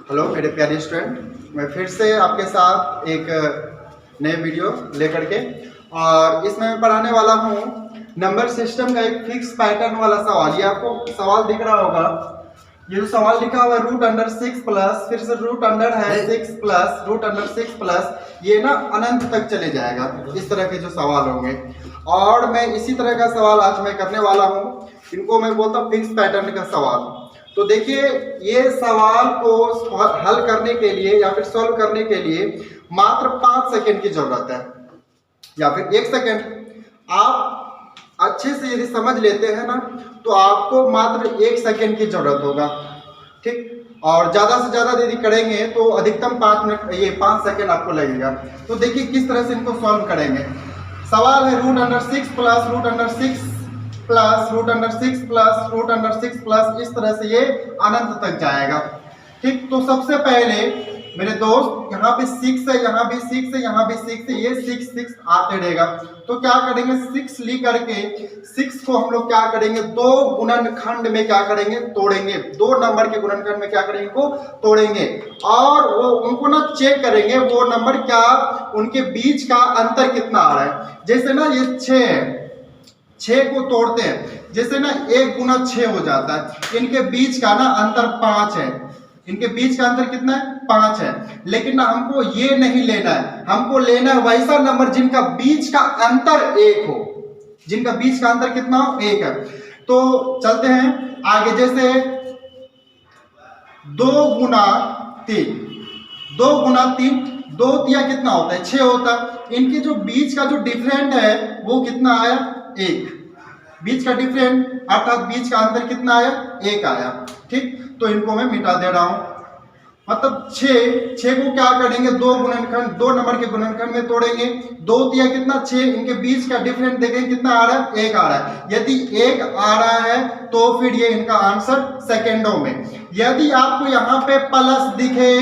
Hello मेरे प्यारे student, मैं फिर से आपके साथ एक नए वीडियो लेकर के और इसमें मैं पढ़ाने वाला हूँ नंबर सिस्टम का एक फिक्स पैटर्न वाला सवाल। ये आपको सवाल दिख रहा होगा, ये जो सवाल लिखा हुआ है रूट अंडर 6 प्लस, फिर से रूट अंडर है 6 प्लस रूट अंडर 6 प्लस, ये ना अनंत तक चले जाएगा। इस तरह के जो सवाल होंगे और मैं इसी तरह का सवाल आज मैं करने वाला हूँ। इनको मैं बोलता हूँ फिक्स पैटर्न का सवाल। तो देखिए, ये सवाल को हल करने के लिए या फिर सॉल्व करने के लिए मात्र 5 सेकंड की जरूरत है या फिर 1 सेकंड। आप अच्छे से यदि समझ लेते हैं ना तो आपको मात्र 1 सेकंड की जरूरत होगा, ठीक। और ज्यादा से ज्यादा यदि करेंगे तो अधिकतम 5 मिनट, ये 5 सेकंड आपको लगेगा। तो देखिए किस तरह से इनको सॉल्व करेंगे। सवाल है root under 6 plus root under 6 plus root under 6 plus root under 6 plus, इस तरह से ये अनंत तक जाएगा, ठीक। तो सबसे पहले मेरे दोस्त यहाँ पे 6 है, यहाँ भी 6 है, यहाँ भी 6 है, ये 6 आते रहेगा। तो क्या करेंगे, 6 लिख करके 6 को हम लोग क्या करेंगे, 2 गुणनखंड में क्या करेंगे, तोड़ेंगे। 2 नंबर के गुणनखंड में क्या करेंगे, इनको तोड़ेंगे और वो उनको ना चेक करेंगे वो नंबर क्या, उनके बीच का अंतर कितना आ रहा है। जैसे ना ये 6 है, 6 को तोड़ते हैं, जैसे ना 1 गुना 6 हो जाता है। इनके बीच का ना अंतर 5 है, इनके बीच का अंतर कितना है, 5 है। लेकिन ना हमको ये नहीं लेना है, हमको लेना है वैसा नंबर जिनका बीच का अंतर 1 हो, जिनका बीच का अंतर कितना हो, 1 है। तो चलते हैं आगे। जैसे 2 गुना 3, 2 गुना 3, 2 तिया कितना होता है, 6 होता है। इनके जो बीच का जो डिफरेंट है वो कितना आया, 1। बीच का डिफरेंट अर्थात बीच का अंतर कितना आया, 1 आया, ठीक। तो इनको मैं मिटा दे रहा हूं। मतलब 6 को क्या करेंगे, 2 गुणनखंड, 2 नंबर के गुणनखंड में तोड़ेंगे। 2 तिया कितना, 6, इनके बीच का डिफरेंट देखें कितना आ रहा है, 1 आ रहा है। यदि 1 आ रहा है तो फिर ये इनका आंसर सेकेंडों में। यदि आपको यहाँ पे प्लस दिखे,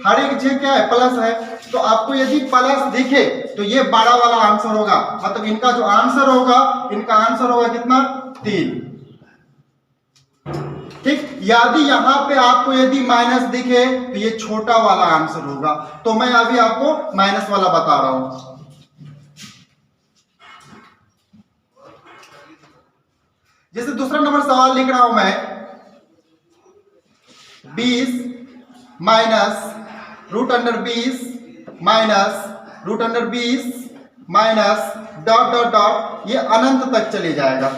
हर एक जगह क्या है, प्लस है, तो आपको यदि प्लस दिखे तो ये 12 वाला आंसर होगा। मतलब इनका जो आंसर होगा, इनका आंसर होगा कितना, 3, ठीक। यदि यहां पे आपको यदि माइनस दिखे तो ये छोटा वाला आंसर होगा। तो मैं अभी आपको माइनस वाला बता रहा हूं। जैसे दूसरा नंबर सवाल लिख रहा हूं मैं, 20 minus root under 20 minus root under 20 minus dot dot dot, ये अनंत तक चले जाएगा।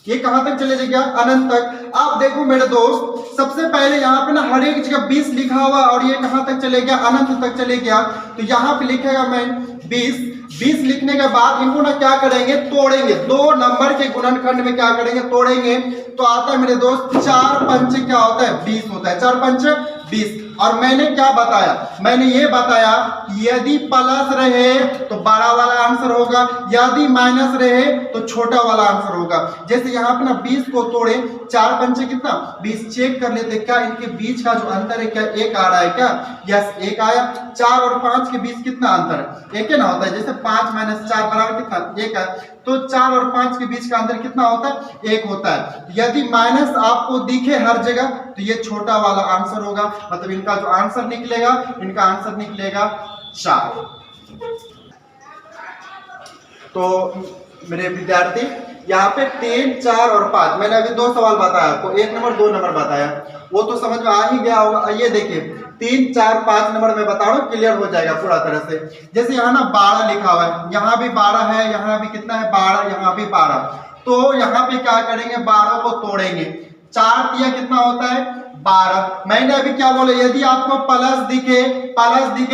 ये कहां तक चले जाएगा, अनंत तक। आप देखो मेरे दोस्त, सबसे पहले यहाँ पे ना हर एक जगह 20 लिखा हुआ और ये कहां तक चले गया, अनंत तक चले गया। तो यहाँ पे लिखेगा मैं 20 लिखने के बाद इनको ना क्या करेंगे, तोड़ेंगे। 2 नंबर के गुणनखंड में क्या करेंगे, तोड़ेंगे। तो आता है मेरे दोस्त 4 पंच क्या होता है, 20 होता है। 4 पंच 20। और मैंने क्या बताया, मैंने ये बताया कि यदि प्लस रहे तो 12 वाला आंसर होगा, यदि माइनस रहे तो छोटा वाला आंसर होगा। जैसे यहाँ पे ना 20 को तोड़े, 4 पंचे कितना, 20। चेक कर लेते क्या इनके बीच का जो अंतर है, क्या 1 आ रहा है क्या, यस 1 आया। 4 और 5 के बीच कितना अंतर है, 1 ना होता है। जैसे 5 माइनस 4 बराबर कितना, 1 है। तो 4 और 5 के बीच का अंतर कितना होता है, 1 होता है। यदि माइनस आपको दिखे हर जगह तो ये छोटा वाला आंसर होगा। मतलब इनका जो आंसर निकलेगा, इनका आंसर निकलेगा 4। तो मेरे विद्यार्थी, यहाँ पे 3, 4 और 5 मैंने अभी 2 सवाल बताया आपको, 1 नंबर 2 नंबर बताया, वो तो समझ में आ ही गया होगा। ये देखिए 3, 4, 5 नंबर में बता रहा हूँ, क्लियर हो जाएगा पूरा तरह से। जैसे यहाँ ना 12 लिखा हुआ है, यहाँ भी 12 है, यहाँ भी कितना है 12, यहाँ भी 12। तो यहाँ पे क्या करेंगे, 12 को तोड़ेंगे। 4 तिया कितना होता है, 12। मैंने अभी क्या बोला, यदि आपको प्लस दिखे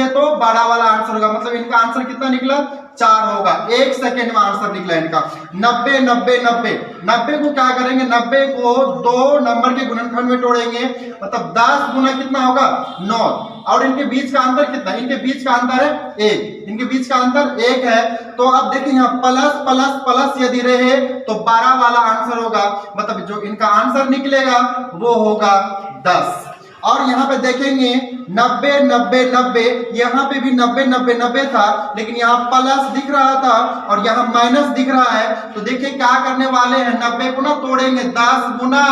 तो 12 वाला आंसर होगा। मतलब इनका आंसर कितना निकला, 4 होगा। 1 सेकेंड में आंसर निकला इनका। 90 90 90 90 को क्या करेंगे, 90 को 2 नंबर के गुणनखंड में तोड़ेंगे। मतलब 10 गुना कितना होगा, 9। और इनके बीच का अंतर कितना, इनके बीच का अंतर है 1, इनके बीच का अंतर 1 है। तो अब देखिए यहाँ प्लस प्लस प्लस यदि रहे तो 12 वाला आंसर होगा। मतलब जो इनका आंसर निकलेगा वो होगा 10। और यहाँ पे देखेंगे 90 90 90, यहाँ पे भी 90 90 90 था, लेकिन यहाँ प्लस दिख रहा था और यहाँ माइनस दिख रहा है। तो देखिए क्या करने वाले हैं, 90 को ना तोड़ेंगे, 10 गुना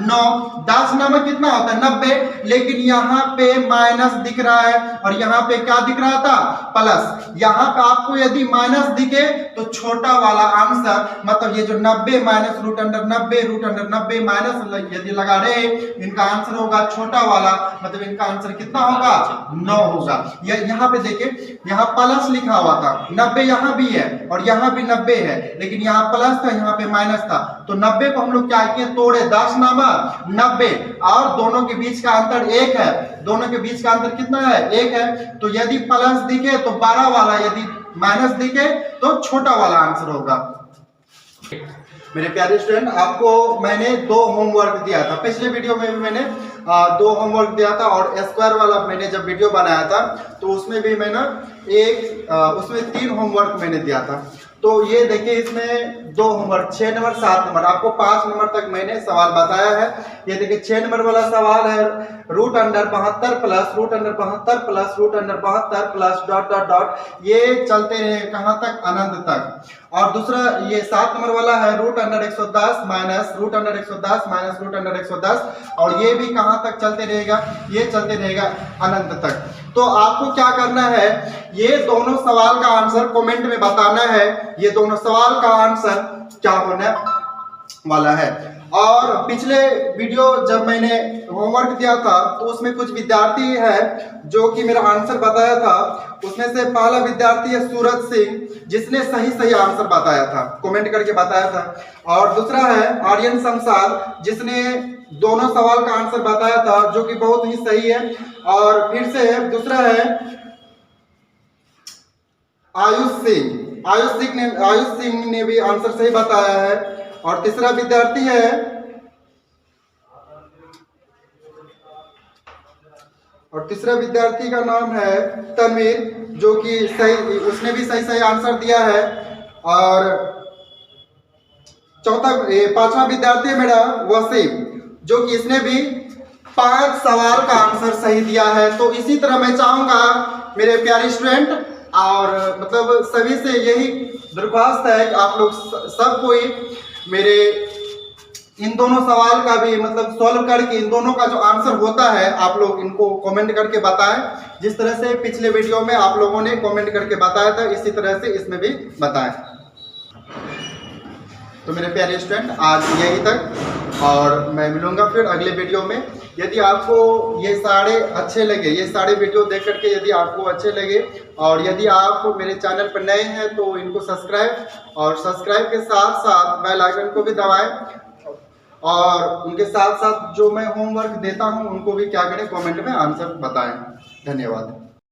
9, 10 9 में कितना होता है 90, लेकिन यहाँ पे माइनस दिख रहा है और यहाँ पे क्या दिख रहा था प्लस। यहाँ पे आपको यदि माइनस दिखे तो छोटा वाला आंसर, मतलब ये जो 90 माइनस रूट अंडर 90 माइनस यदि लगा रहे, इनका आंसर होगा छोटा वाला, मतलब इनका आंसर कितना होगा 9 होगा। यहाँ पे देखिए यहाँ प्लस लिखा हुआ था, 90 यहाँ भी है और यहाँ भी 90 है, लेकिन यहाँ प्लस था यहाँ पे माइनस था। तो 90 को हम लोग क्या किए तोड़े, 10 नामा 90, और दोनों के बीच का अंतर 1 है, दोनों के बीच का अंतर कितना है 1 है। तो यदि प्लस दिखे तो बड़ा वाला, यदि माइनस दिखे तो छोटा वाला आंसर होगा। मेरे प्यारे स्टूडेंट, आपको मैंने 2 होमवर्क दिया था, पिछले वीडियो में भी मैंने 2 होमवर्क दिया था, और स्क्वायर वाला मैंने जब वीडियो बनाया था तो उसमें भी मैंने उसमें 3 होमवर्क मैंने दिया था। तो ये देखिए इसमें 2 होमवर्क 6 नंबर 7 नंबर, आपको 5 नंबर तक मैंने सवाल बताया है। ये देखिए 6 नंबर वाला सवाल है, root under 72 plus root under 72 plus root under 72 plus dot dot dot, ये चलते रहे कहाँ तक, अनंत तक। और दूसरा ये 7 नंबर वाला है, root under 110 minus root under 110 minus root under 110, और ये भी कहाँ तक चलते रहेगा, ये चलते रहेगा अनंत तक। तो आपको क्या करना है, ये दोनों सवाल का आंसर कमेंट में बताना है, ये दोनों सवाल का आंसर क्या होने वाला है। और पिछले वीडियो जब मैंने होमवर्क दिया था तो उसमें कुछ विद्यार्थी है जो कि मेरा आंसर बताया था, उसमें से पहला विद्यार्थी है सूरज सिंह, जिसने सही आंसर बताया था, कमेंट करके बताया था। और दूसरा है आर्यन शमशाद, जिसने दोनों सवाल का आंसर बताया था, जो कि बहुत ही सही है। और फिर से दूसरा है आयुष सिंह ने भी आंसर सही बताया है। और तीसरा विद्यार्थी है का नाम है तनवीर, जो कि सही, उसने भी सही आंसर दिया है। और पांचवा विद्यार्थी है मेरा वसीम, जो कि इसने भी 5 सवाल का आंसर सही दिया है। तो इसी तरह मैं चाहूंगा मेरे प्यारे स्टूडेंट, और मतलब सभी से यही दरख्वास्त है कि आप लोग सब कोई मेरे इन दोनों सवाल का भी मतलब सॉल्व करके इन दोनों का जो आंसर होता है आप लोग इनको कमेंट करके बताएं। जिस तरह से पिछले वीडियो में आप लोगों ने कमेंट करके बताया था, इसी तरह से इसमें भी बताएं। तो मेरे प्यारे स्टूडेंट, आज यही तक, और मैं मिलूंगा फिर अगले वीडियो में। यदि आपको ये सारे अच्छे लगे, ये सारे वीडियो देख करके यदि आपको अच्छे लगे, और यदि आप मेरे चैनल पर नए हैं तो इनको सब्सक्राइब, और सब्सक्राइब के साथ साथ बेल आइकन को भी दबाएं, और उनके साथ साथ जो मैं होमवर्क देता हूं उनको भी क्या करें, कमेंट में आंसर बताएं। धन्यवाद।